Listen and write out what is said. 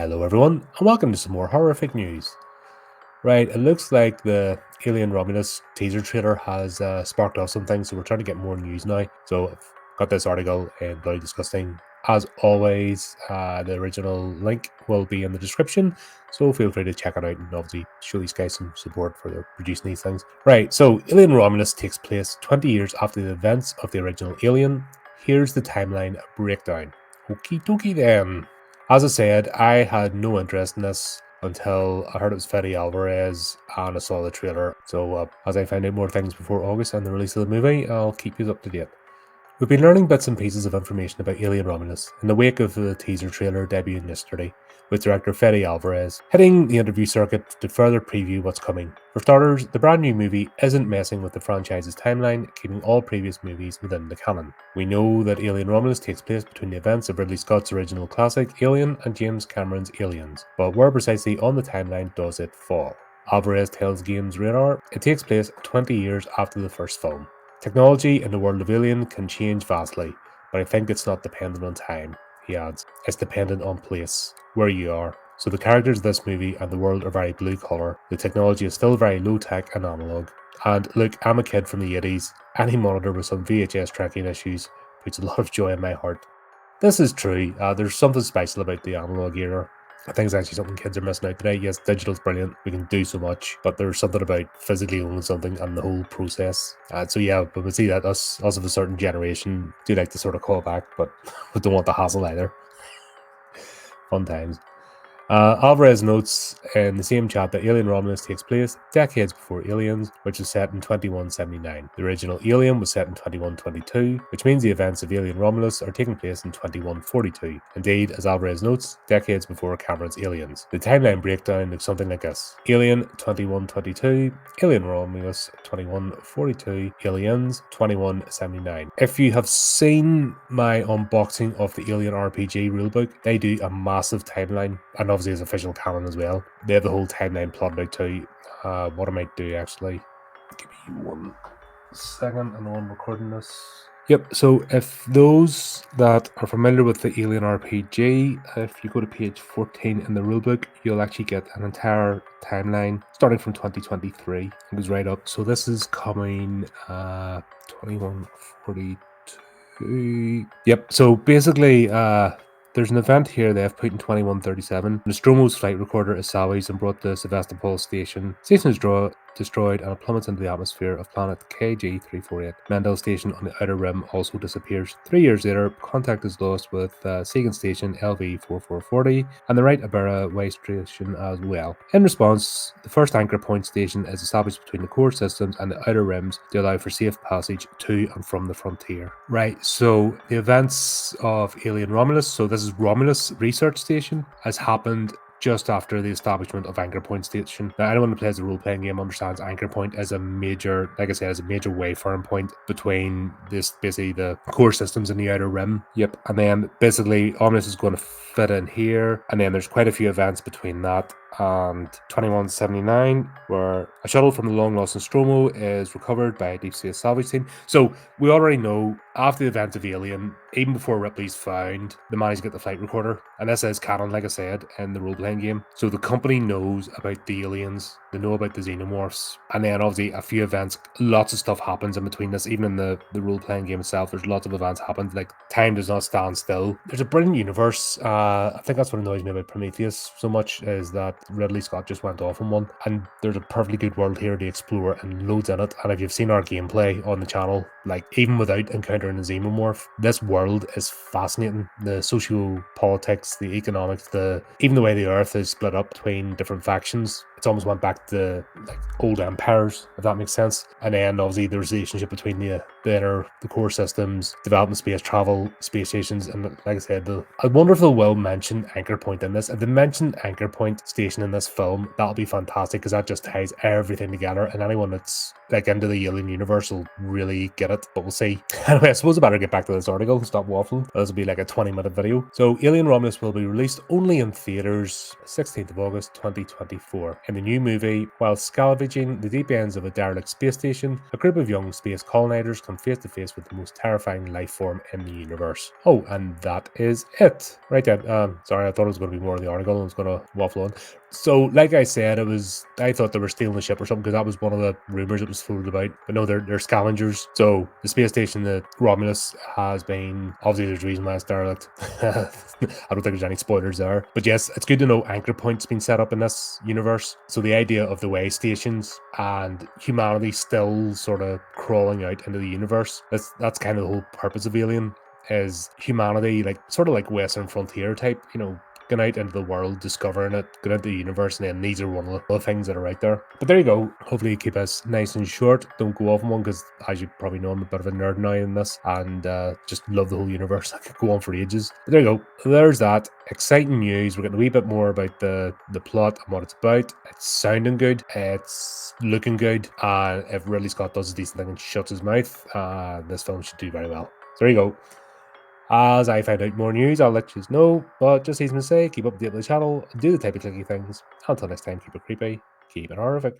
Hello everyone, and welcome to some more horrific news. Right, it looks like the Alien Romulus teaser trailer has sparked off some things, so we're trying to get more news now. So I've got this article in Bloody Disgusting. As always, the original link will be in the description, so feel free to check it out and obviously show these guys some support for their producing these things. Right, so Alien Romulus takes place 20 years after the events of the original Alien. Here's the timeline breakdown. Okie dokie then. As I said, I had no interest in this until I heard it was Fede Alvarez and I saw the trailer. So as I find out more things before August and the release of the movie, I'll keep you up to date. We've been learning bits and pieces of information about Alien Romulus in the wake of the teaser trailer debuting yesterday, with director Fede Alvarez hitting the interview circuit to further preview what's coming. For starters, the brand new movie isn't messing with the franchise's timeline, keeping all previous movies within the canon. We know that Alien Romulus takes place between the events of Ridley Scott's original classic Alien and James Cameron's Aliens, but where precisely on the timeline does it fall? Alvarez tells Games Radar it takes place 20 years after the first film. Technology in the world of Alien can change vastly, but I think it's not dependent on time, he adds. It's dependent on place, where you are. So the characters of this movie and the world are very blue collar. The technology is still very low tech and analog. And look, I'm a kid from the 80s. Any monitor with some VHS tracking issues puts a lot of joy in my heart. This is true. There's something special about the analog era. I think it's actually something kids are missing out today. Yes, digital's brilliant. We can do so much, but there's something about physically owning something and the whole process. So yeah, but we see that us of a certain generation do like to sort of call back, but we don't want the hassle either. Fun times. Alvarez notes in the same chat that Alien Romulus takes place decades before Aliens, which is set in 2179. The original Alien was set in 2122, which means the events of Alien Romulus are taking place in 2142. Indeed, as Alvarez notes, decades before Cameron's Aliens. The timeline breakdown looks something like this: Alien 2122, Alien Romulus 2142, Aliens 2179. If you have seen my unboxing of the Alien RPG rulebook, they do a massive timeline, and obviously as official canon as well. They have the whole timeline plotted out too. What I might do actually, give me 1 second, I know I'm recording this. Yep, so if those that are familiar with the Alien RPG, if you go to page 14 in the rulebook, you'll actually get an entire timeline starting from 2023. It goes right up. So this is coming 2142. Yep, so basically there's an event here they have put in 2137. Nostromo's flight recorder is salvaged and brought to Sevastopol Station. Station is destroyed and it plummets into the atmosphere of planet KG-348. Mendel Station on the outer rim also disappears. 3 years later, contact is lost with Sagan Station LV-4440 and the Right Iberra Way Station as well. In response, the first anchor point station is established between the core systems and the outer rims to allow for safe passage to and from the frontier. Right, so the events of Alien Romulus, so this is Romulus Research Station, has happened just after the establishment of Anchor Point Station. Now, anyone who plays the role-playing game understands Anchor Point is a major, like I said, is a major wayfaring point between this, basically the core systems and the outer rim. Yep, and then basically Omnis is going to fit in here, and then there's quite a few events between that and 2179, where a shuttle from the long-lost Nostromo is recovered by a deep space salvage team. So we already know after the events of Alien, even before Ripley's found, they managed to get the flight recorder, and this is canon, like I said, in the role-playing game. So the company knows about the aliens, they know about the xenomorphs, and then obviously a few events, lots of stuff happens in between this. Even in the role-playing game itself, there's lots of events happen. Like, time does not stand still. There's a brilliant universe. I think that's what annoys me about Prometheus so much, is that Ridley Scott just went off on one, and there's a perfectly good world here to explore and loads in it. And if you've seen our gameplay on the channel, like, even without encountering a xenomorph, this world is fascinating. The socio-politics, the economics, even the way the Earth is split up between different factions. It's almost went back to like old empires, if that makes sense. And then obviously the relationship between the core systems, development, space travel, space stations, and like I said, I wonder if they will mention Anchor Point in this. If they mention Anchor Point Station in this film, that'll be fantastic, because that just ties everything together. And anyone that's like into the Alien universe will really get it, but we'll see. Anyway, I suppose I better get back to this article and stop waffling. This will be like a 20-minute video. So Alien Romulus will be released only in theaters 16th of August 2024. In the new movie, while scavenging the deep ends of a derelict space station, a group of young space colonizers come face to face with the most terrifying life form in the universe. Oh, and that is it. Right then. Sorry, I thought it was going to be more of the article. I was going to waffle on. So, like I said, I thought they were stealing the ship or something, because that was one of the rumors that was floated about. But no, they're scavengers. So the space station that Romulus has been, obviously there's a reason why it's derelict. I don't think there's any spoilers there. But yes, it's good to know anchor points being set up in this universe. So the idea of the way stations and humanity still sort of crawling out into the universe, that's kind of the whole purpose of Alien, is humanity, like sort of like Western frontier type, going out into the world, discovering it, going into the universe, and then these are one of the things that are out there. But there you go. Hopefully you keep us nice and short. Don't go off on one, because as you probably know, I'm a bit of a nerd now in this, and just love the whole universe. I could go on for ages. But there you go. There's that. Exciting news. We're getting a wee bit more about the plot and what it's about. It's sounding good. It's looking good. And if Ridley Scott does a decent thing and shuts his mouth, this film should do very well. So there you go. As I find out more news, I'll let you know, but just as I say, keep up to date with the channel, do the type of clicky things. Until next time, keep it creepy, keep it horrific.